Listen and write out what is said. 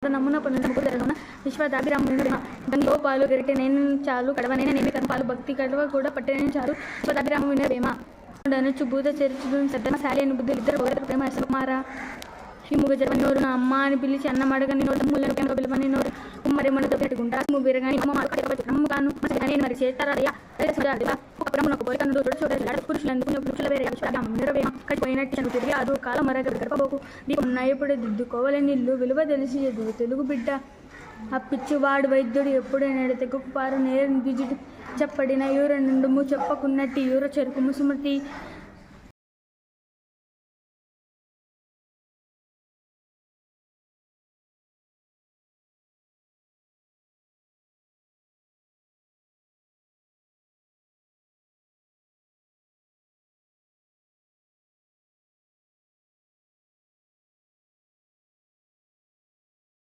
నమ్మున పనులు ముగ్గురు జరుగున విశ్వదాభిరాముని గంగో పాలు గరిటె నేను చాలు కడవనైనా నేమి కనపాలు భక్తి కడవ కూడా పట్టెనైనా చాలు విశ్వదాభిరాము వినవేమ అనొచ్చు భూత చరిత్ర సద్దమ శాలి అని బుద్ధులు ఇద్దరు ఒకరి ప్రేమ కుమారా ఈ ముగ్గు జరవని నోరు నా అమ్మ అని పిలిచి అన్నం అడగని నోరు తమ్ముళ్ళను కనుక పిలవని నోరు ఉమ్మడి మనతో పెట్టుకుంటా ముగ్గురుగాని అమ్మగాను మరి చేస్తారా ఒక పోయిన పురుషుల వేరే కడిపోయినట్టు తిరిగి అదు కాలం మరగ గడపబోకు నీకు ఉన్నప్పుడు దిద్దుకోవాలి నీళ్ళు విలువ తెలిసి తెలుగు బిడ్డ ఆ పిచ్చివాడు వైద్యుడు ఎప్పుడైనా తెగుకు పారు నేరు దిజుడు చెప్పడిన యూర నుండుము చెప్పకున్నట్టు యూర చెరుకు ముసుమతి